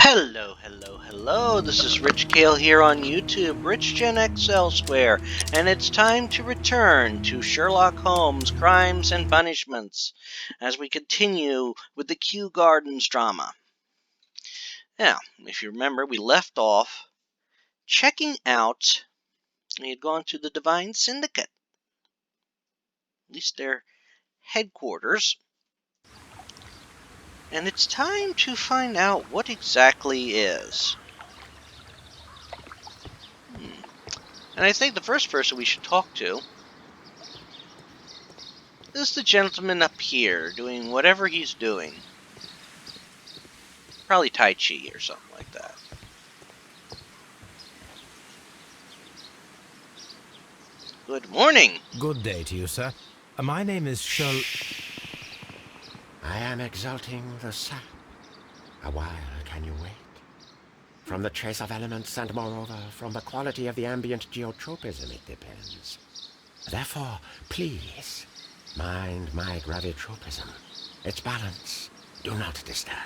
Hello, hello, hello. This is Rich Kale here on YouTube, Rich Gen X elsewhere, and it's time to return to Sherlock Holmes Crimes and Punishments as we continue with the Kew Gardens drama. Now, if you remember, we left off checking out, we had gone to the Divine Syndicate, at least their headquarters, and it's time to find out what exactly is. And I think the first person we should talk to is the gentleman up here doing whatever he's doing. Probably Tai Chi or something like that. Good morning. Good day to you, sir. My name is Sherlock... I am exalting the sap. A while can you wait? From the trace of elements and moreover from the quality of the ambient geotropism it depends. Therefore, please, mind my gravitropism. Its balance, do not disturb.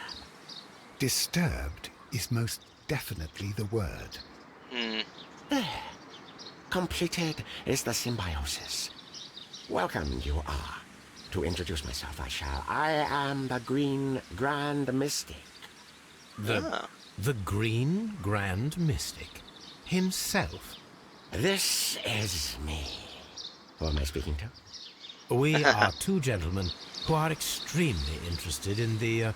Disturbed is most definitely the word. There. Completed is the symbiosis. Welcome you are. To introduce myself I shall. I am the Green Grand Mystic. The Green Grand Mystic himself. This is me. Who am I speaking to? We are two gentlemen who are extremely interested in the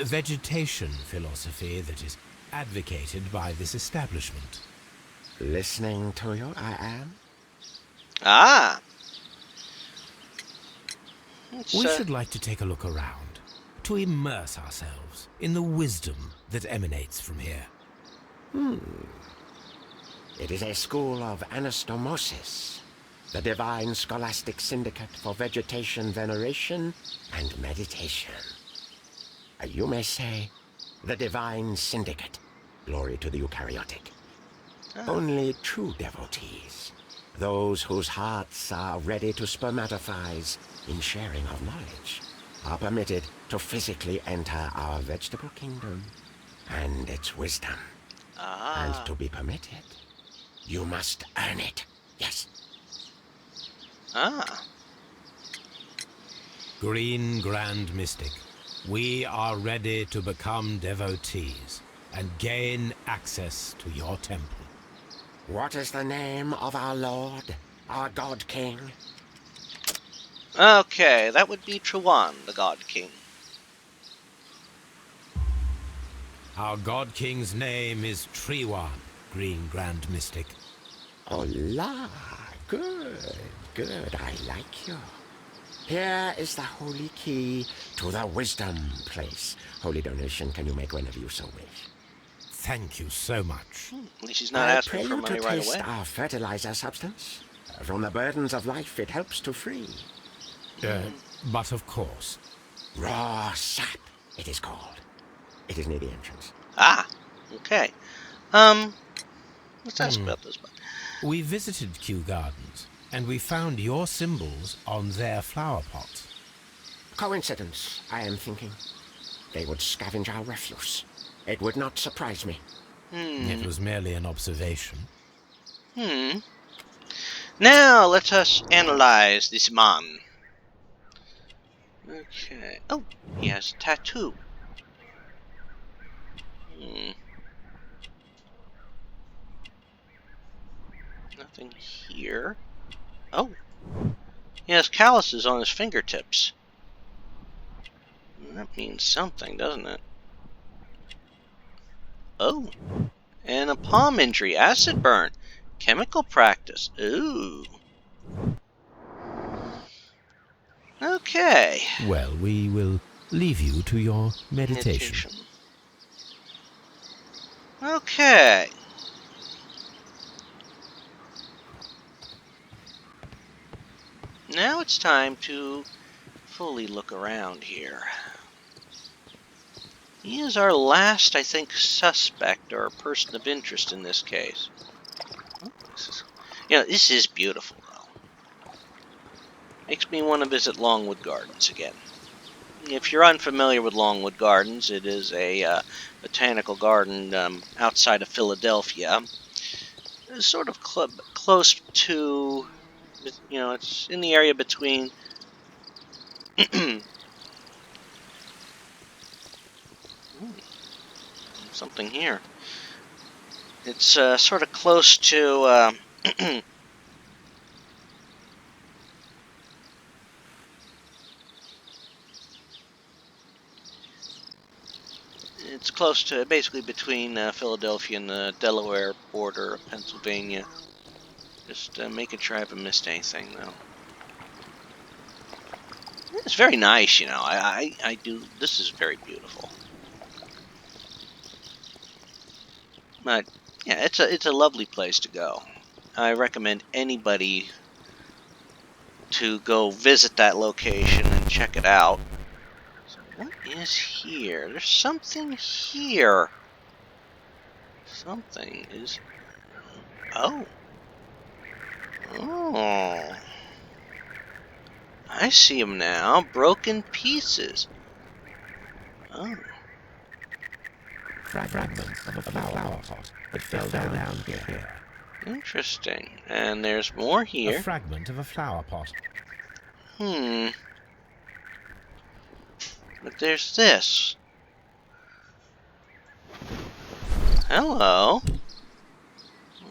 vegetation philosophy that is advocated by this establishment. Listening to you, I am. Ah. We should like to take a look around, to immerse ourselves in the wisdom that emanates from here. It is a school of anastomosis, the divine scholastic syndicate for vegetation veneration and meditation. You may say, the divine syndicate, glory to the eukaryotic. Only true devotees, those whose hearts are ready to spermatophize in sharing of knowledge, are permitted to physically enter our vegetable kingdom and its wisdom. And to be permitted, you must earn it. Yes. Green Grand Mystic, we are ready to become devotees and gain access to your temple. What is the name of our Lord, our God King? Okay, that would be Trawan, the God King. Our God King's name is Trewan, Green Grand Mystic. Oh la, good, I like you. Here is the holy key to the wisdom place. Holy donation can you make whenever you so wish. Thank you so much. At least he's not I asking pray for you money to right taste away. our fertilizer substance. From the burdens of life it helps to free. But of course. Raw sap, it is called. It is near the entrance. Okay. Let's ask about this one. We visited Kew Gardens, and we found your symbols on their flower pots. Coincidence, I am thinking. They would scavenge our refuse. It would not surprise me. It was merely an observation. Now, let us analyze this man. Okay. Oh, he has a tattoo. Nothing here. Oh. He has calluses on his fingertips. That means something, doesn't it? Oh. And a palm injury. Acid burn. Chemical practice. Ooh. Okay. Well, we will leave you to your meditation. Okay. Now it's time to fully look around here. He is our last, I think, suspect or person of interest in this case. Oh, this is beautiful, though. Makes me want to visit Longwood Gardens again. if you're unfamiliar with Longwood Gardens, it is a botanical garden outside of Philadelphia. It's sort of close to, it's in the area between something here. It's sort of close to it's close to basically between Philadelphia and the Delaware border of Pennsylvania. Just making sure I haven't missed anything, though. It's very nice, I do. This is very beautiful. But yeah, it's a lovely place to go. I recommend anybody to go visit that location and check it out. So what is here? There's something here. Something is... Oh. Oh. I see them now. Broken pieces. Oh. Fragments of a flower pot that fell down here. Interesting. And there's more here. A fragment of a flower pot. But there's this. Hello.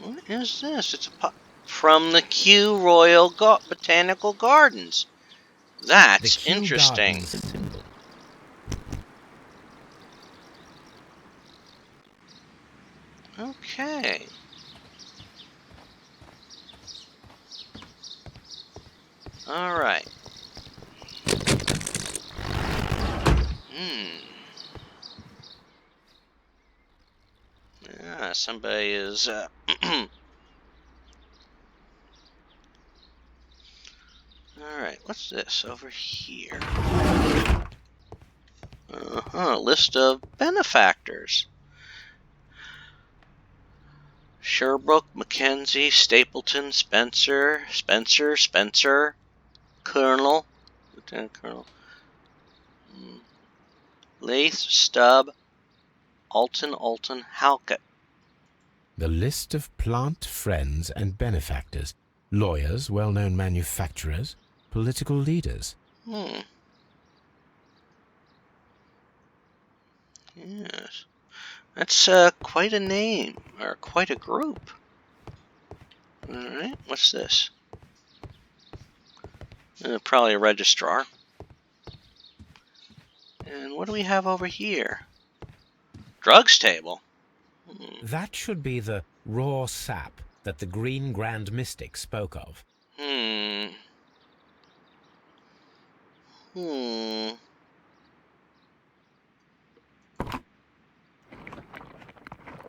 What is this? It's a pot from the Kew Botanical Gardens. That's interesting. Okay. All right. Yeah, somebody is Alright, what's this over here? List of benefactors. Sherbrooke, Mackenzie, Stapleton, Spencer, Colonel, Lieutenant Colonel, Lath, Stubb, Alton, Halkett. The list of plant friends and benefactors. Lawyers, well-known manufacturers, political leaders. Yes. That's quite a name, or quite a group. Alright, what's this? Probably a registrar. And what do we have over here? Drugs table. That should be the raw sap that the Green Grand Mystic spoke of.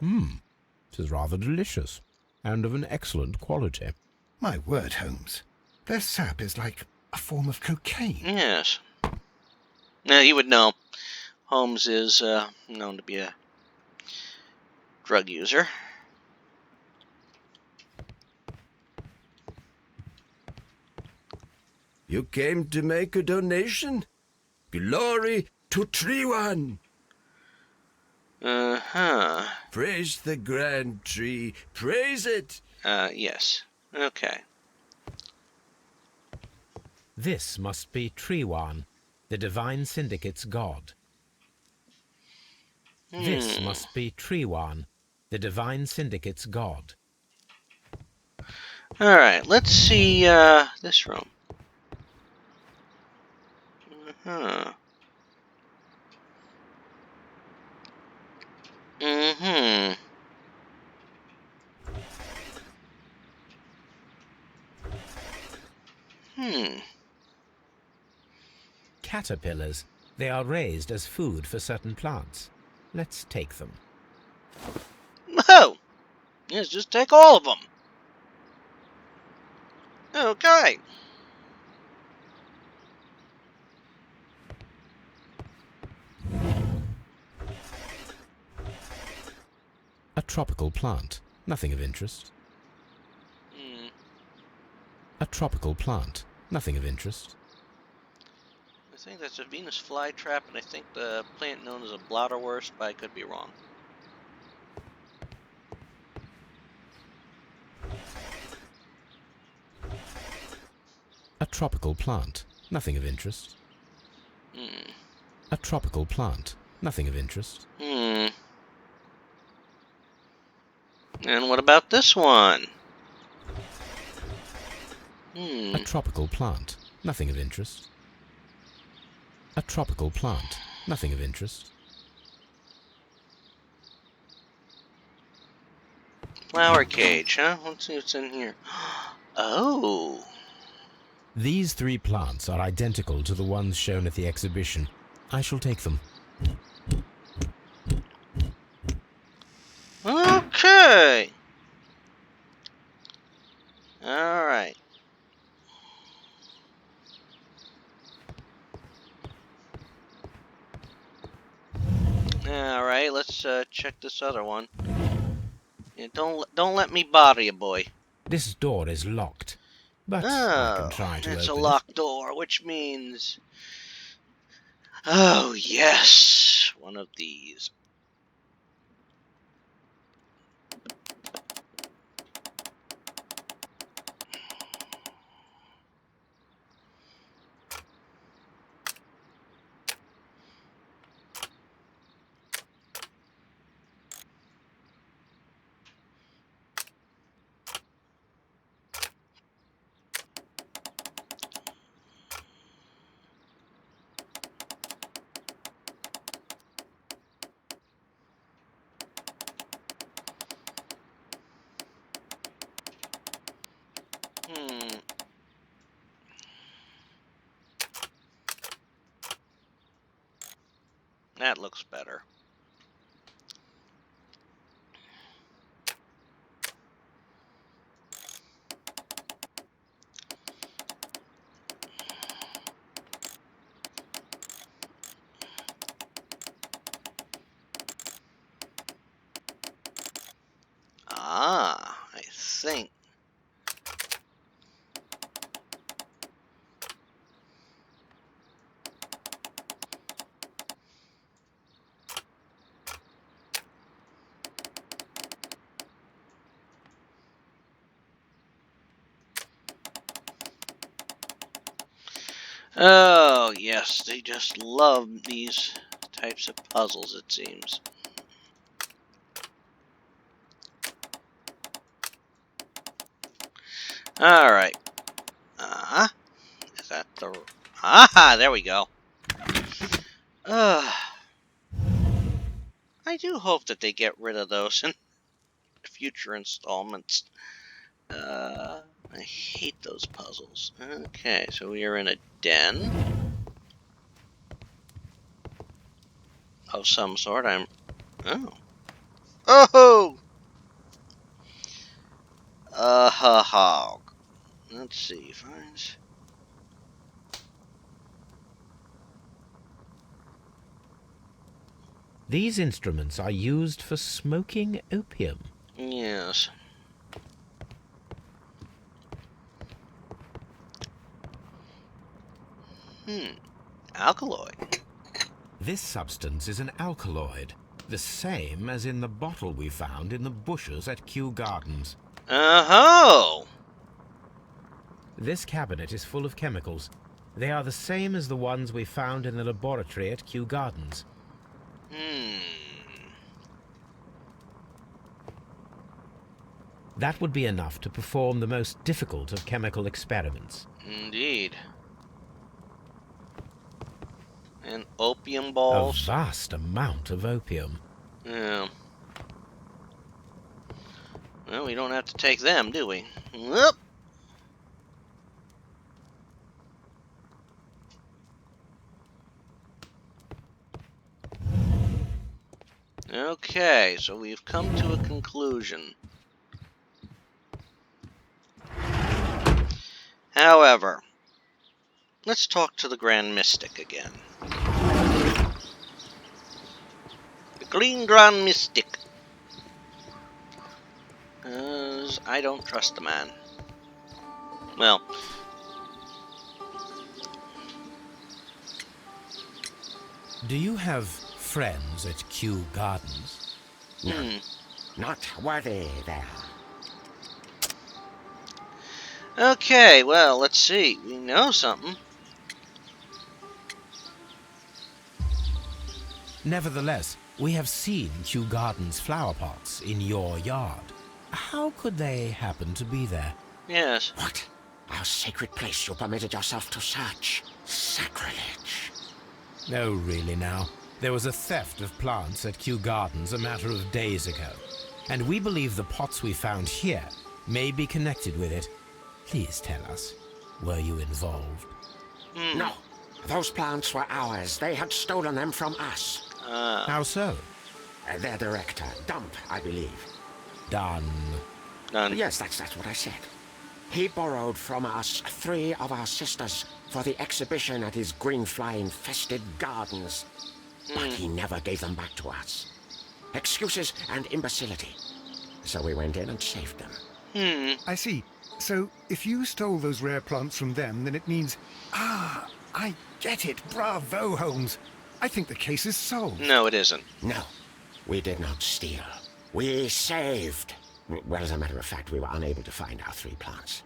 It is rather delicious, and of an excellent quality. My word, Holmes. Their sap is like a form of cocaine. Yes. Now, you would know. Holmes is known to be a drug user. You came to make a donation? Glory to Treewan! Praise the grand tree. Praise it! Yes. Okay. This must be Treewan, the divine syndicate's god. This must be Treewan, the divine syndicate's god. Alright, let's see this room. Caterpillars. They are raised as food for certain plants. Let's take them. Oh! Yes, just take all of them. Okay. A tropical plant. Nothing of interest. A tropical plant. Nothing of interest. think that's a Venus flytrap, and I think the plant known as a blotterwurst, but I could be wrong. A tropical plant. Nothing of interest. A tropical plant. Nothing of interest. And what about this one? A tropical plant. Nothing of interest. A tropical plant. Nothing of interest. Flower cage, huh? Let's see what's in here. Oh. These 3 plants are identical to the ones shown at the exhibition. I shall take them. Okay. Alright. Alright, let's check this other one. Yeah, don't let me bother you, boy. This door is locked, but I can try to it's a open locked door, which means... Oh, yes! One of these. That looks better. I think. Oh, yes, they just love these types of puzzles, it seems. Alright. Is that the... Aha! There we go. I do hope that they get rid of those in future installments. I hate those puzzles. Okay, so we are in a den of some sort. Oh. Oh! Hog. Let's see. Finds... These instruments are used for smoking opium. Yes. Alkaloid. This substance is an alkaloid, the same as in the bottle we found in the bushes at Kew Gardens. Oh! This cabinet is full of chemicals. They are the same as the ones we found in the laboratory at Kew Gardens. That would be enough to perform the most difficult of chemical experiments. Indeed. And opium balls. A vast amount of opium. Yeah. Well, we don't have to take them, do we? Whoop. Okay, so we've come to a conclusion. However, let's talk to the Grand Mystic again. The Green Grand Mystic. I don't trust the man. Well, Do you have friends at Kew Gardens? No, not worthy there. Okay, well, let's see. We know something. Nevertheless, we have seen Kew Gardens flower pots in your yard. How could they happen to be there? Yes. What? Our sacred place you permitted yourself to search? Sacrilege. No, really now. There was a theft of plants at Kew Gardens a matter of days ago, and we believe the pots we found here may be connected with it. Please tell us, were you involved? No, those plants were ours. They had stolen them from us. How so? Their director, Dunn, I believe. Dunn. None. Yes, that's what I said. He borrowed from us 3 of our sisters for the exhibition at his green fly-infested gardens. But he never gave them back to us. Excuses and imbecility. So we went in and saved them. I see. So, if you stole those rare plants from them, then it means... Ah, I get it. Bravo, Holmes. I think the case is solved. No, it isn't. No, we did not steal. We saved. Well, as a matter of fact, we were unable to find our 3 plants.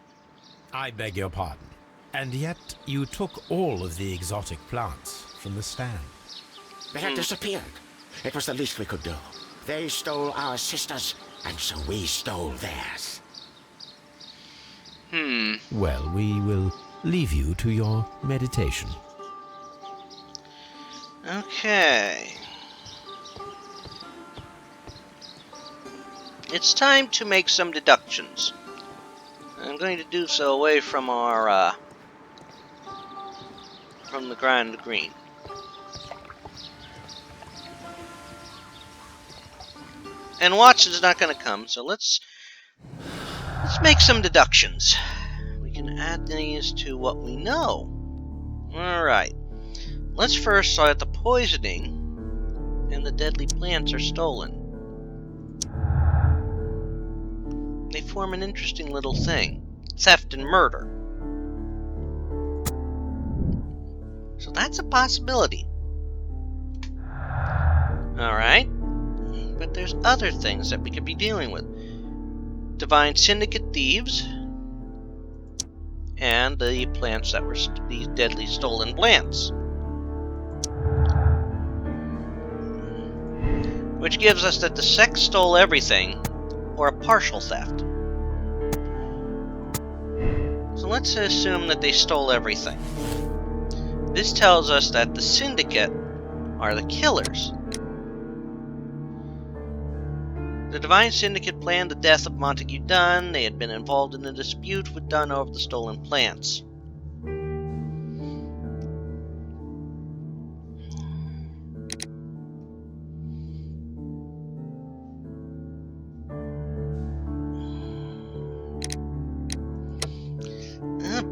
I beg your pardon. And yet you took all of the exotic plants from the stand. They had disappeared. It was the least we could do. They stole our sisters, and so we stole theirs. Well, we will leave you to your meditation. Okay. It's time to make some deductions. I'm going to do so away from our, from the Grand Green. And Watson's not going to come, so let's make some deductions. We can add these to what we know. Alright. Let's first say that the poisoning and the deadly plants are stolen. They form an interesting little thing. Theft and murder. So that's a possibility. Alright. But there's other things that we could be dealing with. Divine Syndicate thieves. And the plants that were these deadly stolen plants. Which gives us that the sect stole everything, or a partial theft. So let's assume that they stole everything. This tells us that the Syndicate are the killers. The Divine Syndicate planned the death of Montague Dunn. They had been involved in a dispute with Dunn over the stolen plants.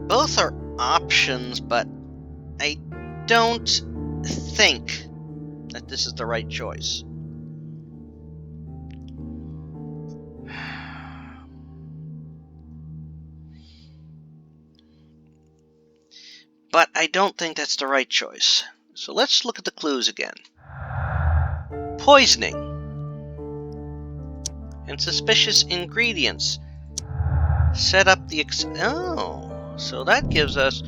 Both are options, but I don't think that this is the right choice. But I don't think that's the right choice. So let's look at the clues again. Poisoning. And suspicious ingredients. Set up the... so that gives us...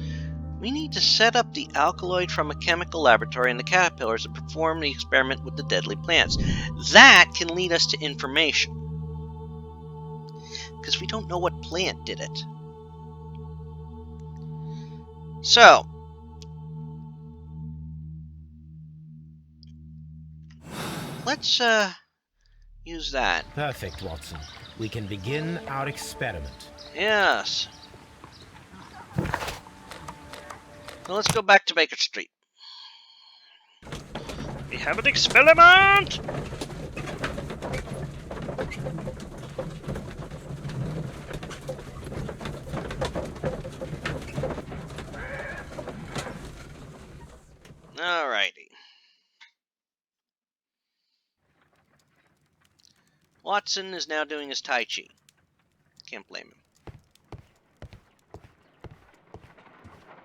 We need to set up the alkaloid from a chemical laboratory in the caterpillars and perform the experiment with the deadly plants. That can lead us to information. Because we don't know what plant did it. So, let's use that. Perfect, Watson. We can begin our experiment. Yes. Well, let's go back to Baker Street. We have an experiment! Alrighty. Watson is now doing his Tai Chi. Can't blame him.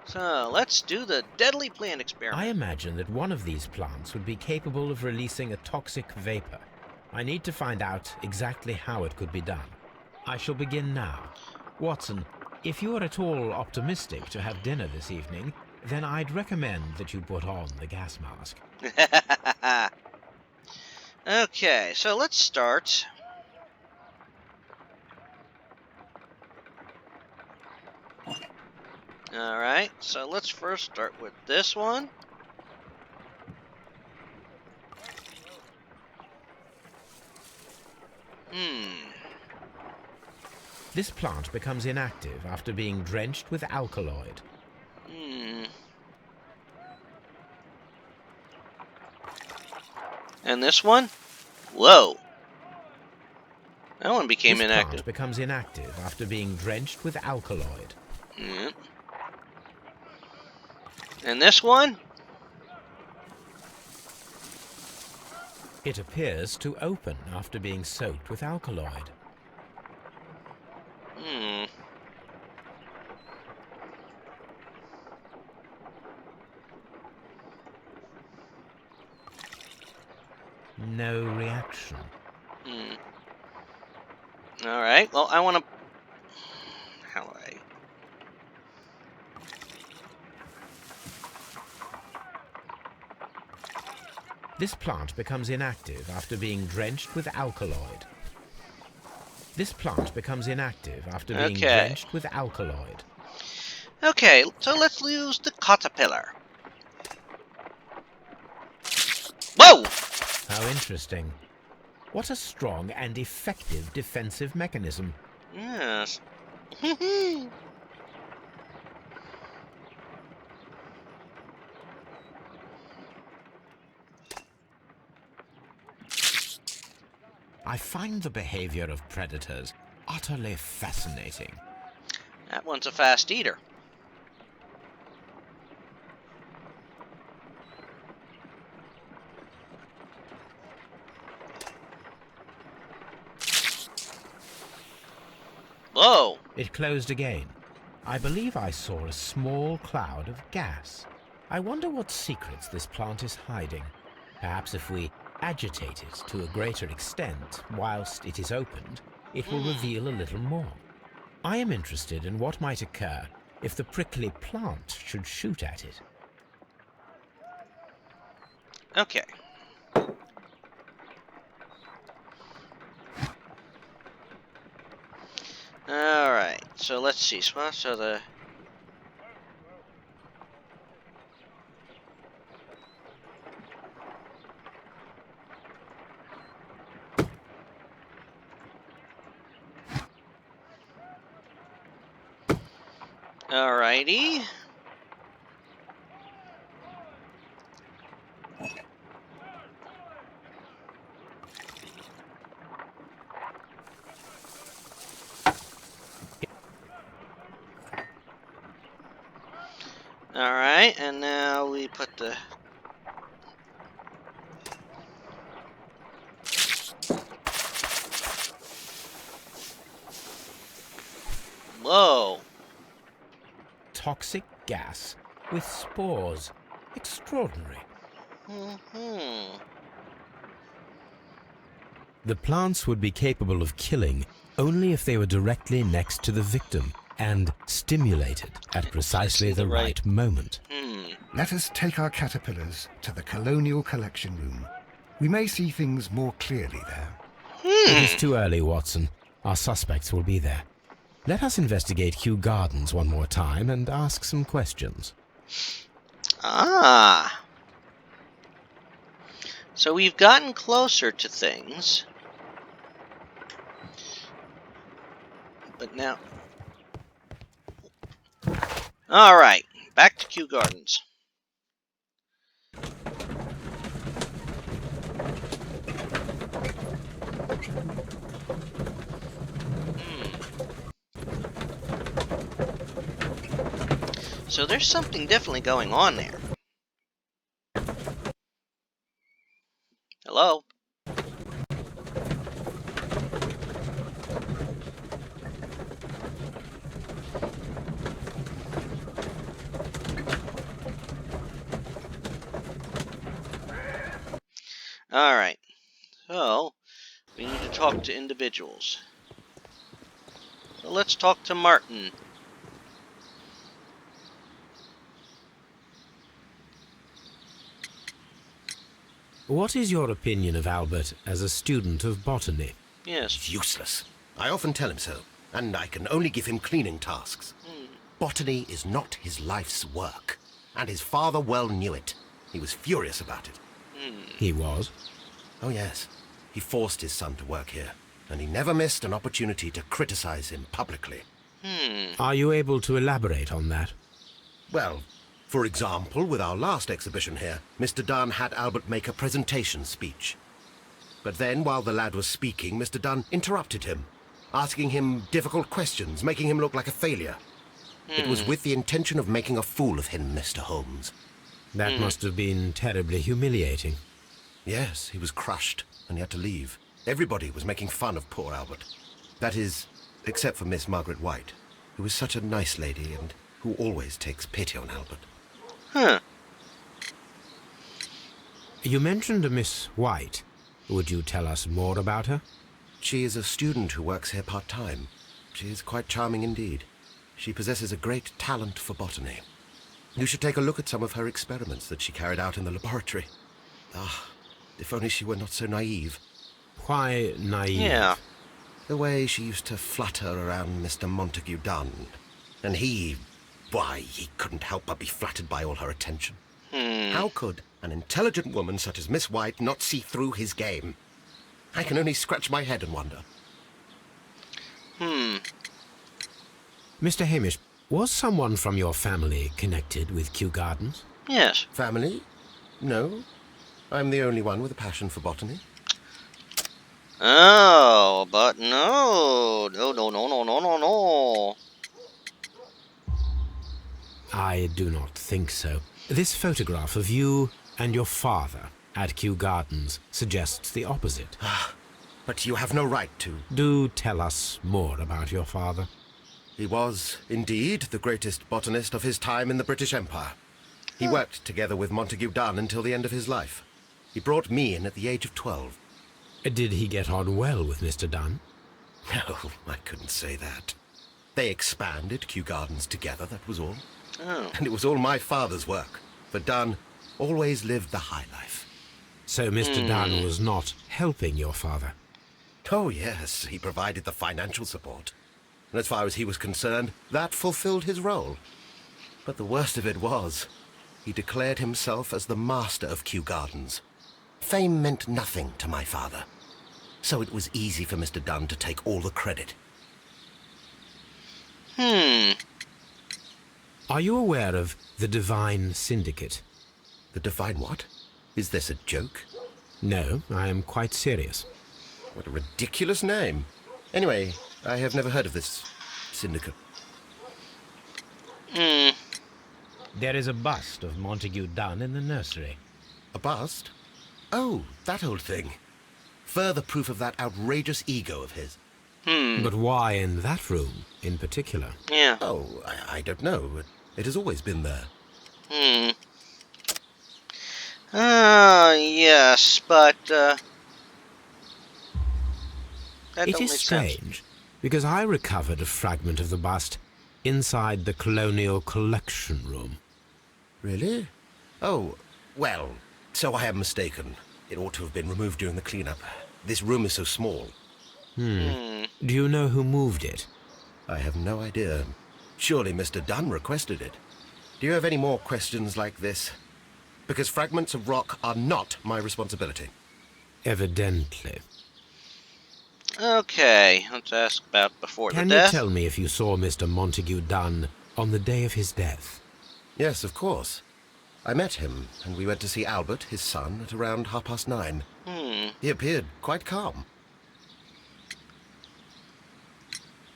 So, let's do the deadly plant experiment. I imagine that one of these plants would be capable of releasing a toxic vapor. I need to find out exactly how it could be done. I shall begin now. Watson, if you are at all optimistic to have dinner this evening, then I'd recommend that you put on the gas mask. Okay, so let's start. Alright, so let's first start with this one. This plant becomes inactive after being drenched with alkaloid. And this one? Whoa. That one became This inactive. plant becomes inactive after being drenched with alkaloid. Yeah. And this one? It appears to open after being soaked with alkaloid. No reaction. Alright, well, I want to... How do I... This plant becomes inactive after being drenched with alkaloid. This plant becomes inactive after being drenched with alkaloid. Okay, so let's use the caterpillar. Whoa! How interesting. What a strong and effective defensive mechanism. Yes. I find the behavior of predators utterly fascinating. That one's a fast eater. Whoa! It closed again. I believe I saw a small cloud of gas. I wonder what secrets this plant is hiding. Perhaps if we agitate it to a greater extent whilst it is opened, it will reveal a little more. I am interested in what might occur if the prickly plant should shoot at it. Okay. Alright, so let's see. So the... Alrighty. Alright, and now we put the... Whoa! Toxic gas with spores. Extraordinary. The plants would be capable of killing only if they were directly next to the victim and stimulated at precisely the right moment. Let us take our caterpillars to the Colonial Collection Room. We may see things more clearly there. It is too early, Watson. Our suspects will be there. Let us investigate Kew Gardens one more time and ask some questions. Ah! So we've gotten closer to things. But now... Alright, back to Kew Gardens. So there's something definitely going on there. Hello? All right. So, we need to talk to individuals. So let's talk to Martin. What is your opinion of Albert as a student of botany? Yes. He's useless. I often tell him so, and I can only give him cleaning tasks. Botany is not his life's work, and his father well knew it. He was furious about it. He was. Oh yes, he forced his son to work here, and he never missed an opportunity to criticize him publicly. Are you able to elaborate on that? Well, for example, with our last exhibition here, Mr. Dunn had Albert make a presentation speech. But then, while the lad was speaking, Mr. Dunn interrupted him, asking him difficult questions, making him look like a failure. It was with the intention of making a fool of him, Mr. Holmes. That must have been terribly humiliating. Yes, he was crushed, and he had to leave. Everybody was making fun of poor Albert. That is, except for Miss Margaret White, who is such a nice lady and who always takes pity on Albert. Huh. You mentioned a Miss White. Would you tell us more about her? She is a student who works here part-time. She is quite charming indeed. She possesses a great talent for botany. You should take a look at some of her experiments that she carried out in the laboratory. Ah, if only she were not so naive. Why naive? Yeah. The way she used to flutter around Mr. Montague Dunn. And why, he couldn't help but be flattered by all her attention. How could an intelligent woman such as Miss White not see through his game? I can only scratch my head and wonder. Mr. Hamish, was someone from your family connected with Kew Gardens? Yes. Family? No. I'm the only one with a passion for botany. Oh, but no. No. I do not think so. This photograph of you and your father at Kew Gardens suggests the opposite. But you have no right to. Do tell us more about your father. He was, indeed, the greatest botanist of his time in the British Empire. He worked together with Montague Dunn until the end of his life. He brought me in at the age of 12. Did he get on well with Mr. Dunn? No, I couldn't say that. They expanded Kew Gardens together, that was all. Oh. And it was all my father's work, for Dunn always lived the high life. So Mr. Dunn was not helping your father? Oh, yes, he provided the financial support. And as far as he was concerned, that fulfilled his role. But the worst of it was, he declared himself as the master of Kew Gardens. Fame meant nothing to my father, so it was easy for Mr. Dunn to take all the credit. Are you aware of the Divine Syndicate? The Divine what? Is this a joke? No, I am quite serious. What a ridiculous name. Anyway, I have never heard of this syndicate. There is a bust of Montague Dunn in the nursery. A bust? Oh, that old thing. Further proof of that outrageous ego of his. But why in that room in particular? Yeah. Oh, I don't know. It has always been there. Yes, but, that It don't is make sense. strange, because I recovered a fragment of the bust inside the Colonial Collection Room. Really? Oh, well, so I am mistaken. It ought to have been removed during the cleanup. This room is so small. Do you know who moved it? I have no idea. Surely Mr. Dunn requested it. Do you have any more questions like this? Because fragments of rock are not my responsibility. Evidently. Okay, let's ask about before Can the you death. tell me if you saw Mr. Montague Dunn on the day of his death? Yes, of course. I met him, and we went to see Albert, his son, at around 9:30. He appeared quite calm.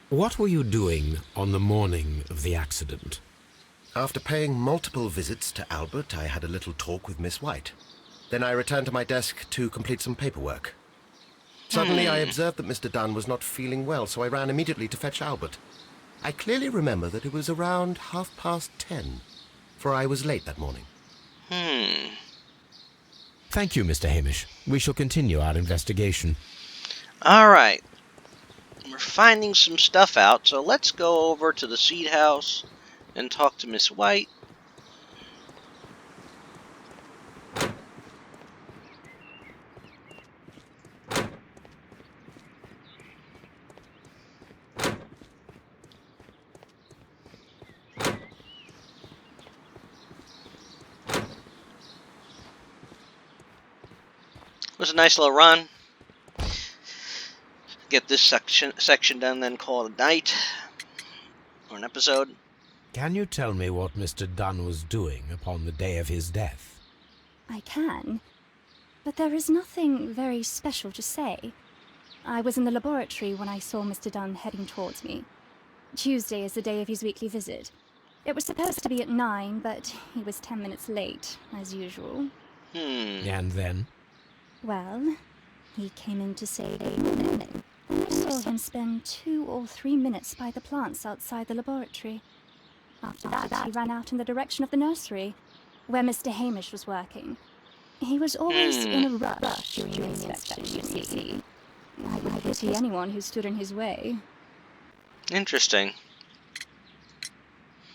What were you doing on the morning of the accident? After paying multiple visits to Albert, I had a little talk with Miss White. Then I returned to my desk to complete some paperwork. Suddenly I observed that Mr. Dunn was not feeling well, so I ran immediately to fetch Albert. I clearly remember that it was around 10:30, for I was late that morning. Thank you, Mr. Hamish. We shall continue our investigation. All right. We're finding some stuff out, so let's go over to the seed house and talk to Miss White. It was a nice little run. Get this section done, then call it a night. Or an episode. Can you tell me what Mr. Dunn was doing upon the day of his death? I can, but there is nothing very special to say. I was in the laboratory when I saw Mr. Dunn heading towards me. Tuesday is the day of his weekly visit. It was supposed to be at 9, but he was 10 minutes late, as usual. And then? Well, he came in to say good morning. And I saw him spend 2 or 3 minutes by the plants outside the laboratory. After that, he ran out in the direction of the nursery, where Mr. Hamish was working. He was always in a rush during the inspection, you see. I would pity anyone who stood in his way. Interesting.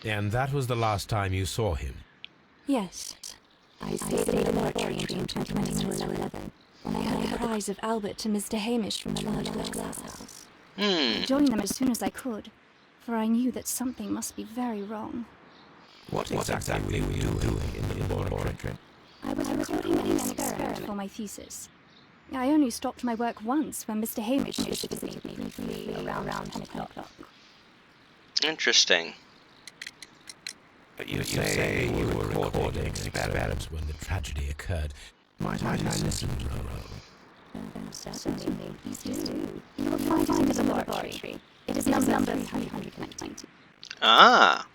And that was the last time you saw him? Yes. I stayed in the laboratory until 20 minutes to 11. When I heard the cries of Albert to Mr. Hamish from the large glass house. I joined them as soon as I could, for I knew that something must be very wrong. What exactly were you doing in the laboratory? I was recording an experiment for my thesis. I only stopped my work once when Mr. Hamish visited me briefly around 10 o'clock. Interesting. But you say you were recording experiments when the tragedy occurred. Might I listen to the roll? Certainly, please do. You will find it in the laboratory. It is number 390. Ah.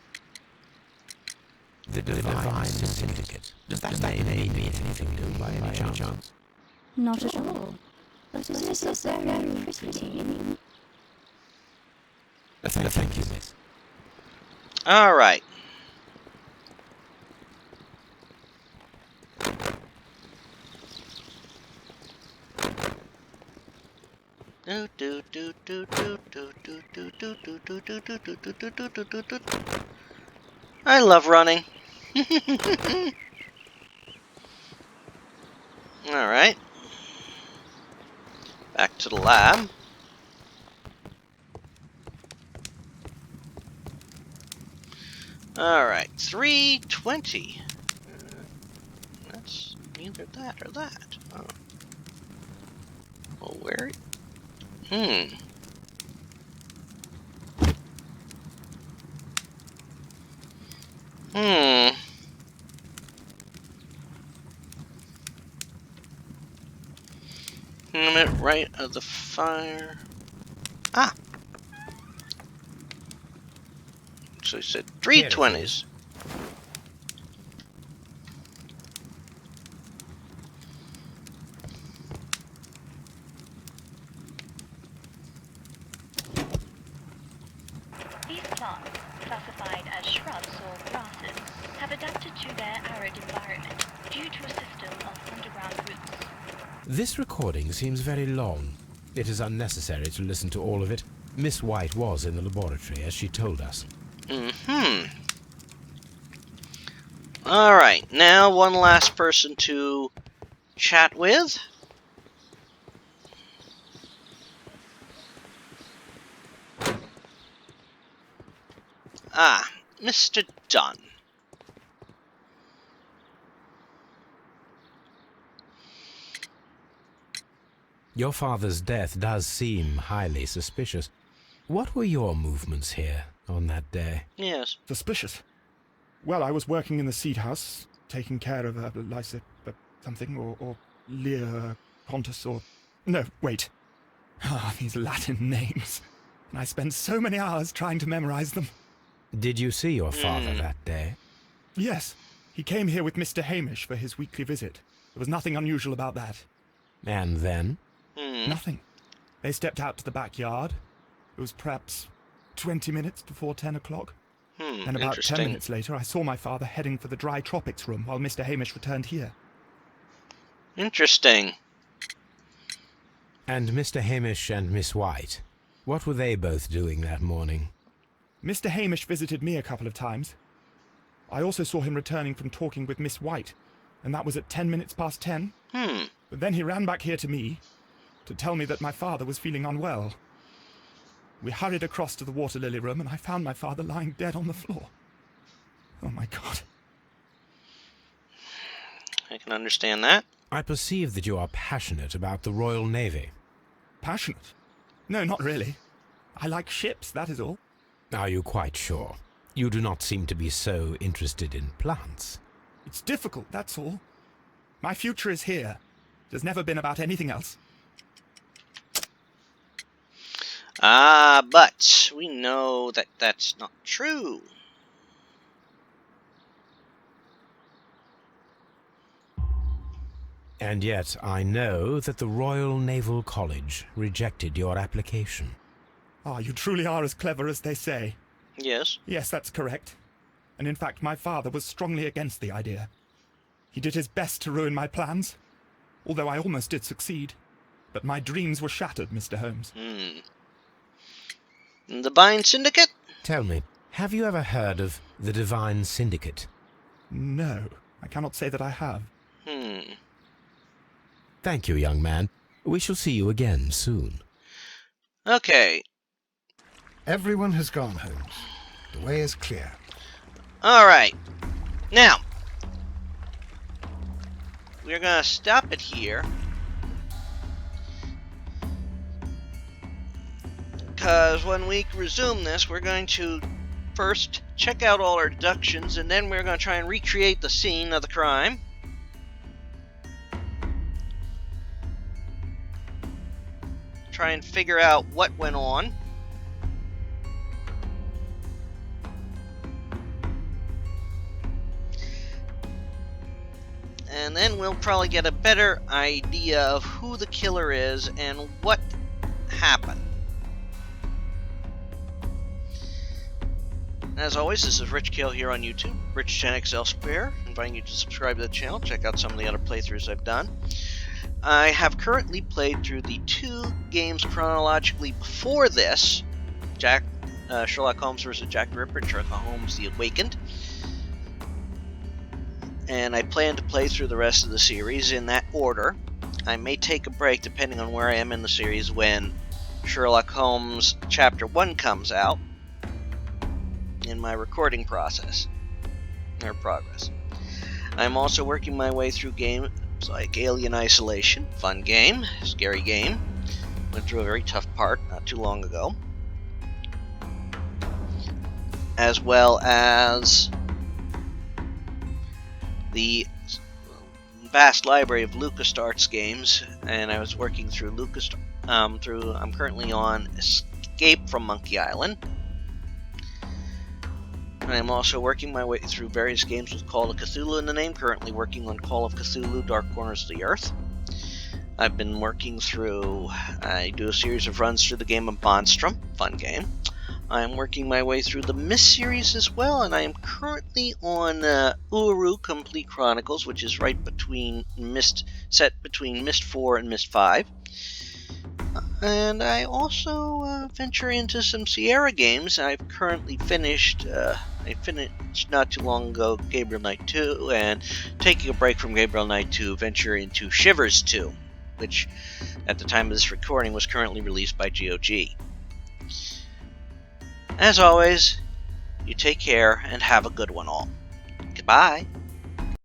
The Divine Syndicate. Does that name mean anything to you by any chance? Not at all. But it is a very pretty name. Thank you, miss. All right. I love running. All right. Back to the lab. All right, 320. That's either that or that. Oh. Well, where? Right of the fire. Ah. So he said 320s. These plants, classified as shrubs or grasses, have adapted to their arid environment due to a system of underground roots. This recording seems very long. It is unnecessary to listen to all of it. Miss White was in the laboratory, as she told us. Alright, now one last person to chat with. Ah, Mr. Dunn. Your father's death does seem highly suspicious. What were your movements here on that day? Yes. Suspicious. Well, I was working in the seed house, taking care of something, or Lear Pontus, or... No, wait. Ah, these Latin names. And I spent so many hours trying to memorize them. Did you see your father that day? Yes. He came here with Mr. Hamish for his weekly visit. There was nothing unusual about that. And then? Nothing. They stepped out to the backyard. It was perhaps 20 minutes before 10 o'clock. And about 10 minutes later, I saw my father heading for the dry tropics room while Mr. Hamish returned here. Interesting. And Mr. Hamish and Miss White, what were they both doing that morning? Mr. Hamish visited me a couple of times. I also saw him returning from talking with Miss White, and that was at 10 minutes past 10. But then he ran back here to me to tell me that my father was feeling unwell. We hurried across to the water lily room, and I found my father lying dead on the floor. Oh my God. I can understand that. I perceive that you are passionate about the Royal Navy. Passionate? No, not really. I like ships, that is all. Are you quite sure? You do not seem to be so interested in plants. It's difficult, that's all. My future is here. It has never been about anything else. But we know that that's not true. And yet I know that the Royal Naval College rejected your application. Ah, you truly are as clever as they say. Yes. Yes, that's correct. And in fact, my father was strongly against the idea. He did his best to ruin my plans, although I almost did succeed. But my dreams were shattered, Mr. Holmes. The Divine Syndicate? Tell me, have you ever heard of the Divine Syndicate? No, I cannot say that I have. Thank you, young man. We shall see you again soon. Okay. Everyone has gone, Holmes. The way is clear. Alright. Now, we're going to stop it here. Because when we resume this, we're going to first check out all our deductions, and then we're going to try and recreate the scene of the crime. Try and figure out what went on. And then we'll probably get a better idea of who the killer is and what happened. As always, this is Rich Kale here on YouTube, Rich Gen X Elsewhere, inviting you to subscribe to the channel, check out some of the other playthroughs I've done. I have currently played through the 2 games chronologically before this, Sherlock Holmes vs. Jack the Ripper and Sherlock Holmes the Awakened. And I plan to play through the rest of the series in that order. I may take a break depending on where I am in the series when Sherlock Holmes Chapter 1 comes out in my recording process, or progress. I'm also working my way through games like Alien Isolation, fun game, scary game. Went through a very tough part not too long ago. As well as the vast library of LucasArts games, and I was working through I'm currently on Escape from Monkey Island. And I'm also working my way through various games with Call of Cthulhu in the name, currently working on Call of Cthulhu Dark Corners of the Earth. I've been working through, I do a series of runs through the game of Monstrum, fun game. I'm working my way through the Myst series as well, and I am currently on Uru Complete Chronicles, which is right between set between Myst 4 and Myst 5. And I also venture into some Sierra games. I've currently finished, I finished not too long ago Gabriel Knight 2, and taking a break from Gabriel Knight 2, venture into Shivers 2, which at the time of this recording was currently released by GOG. As always, you take care and have a good one all. Goodbye.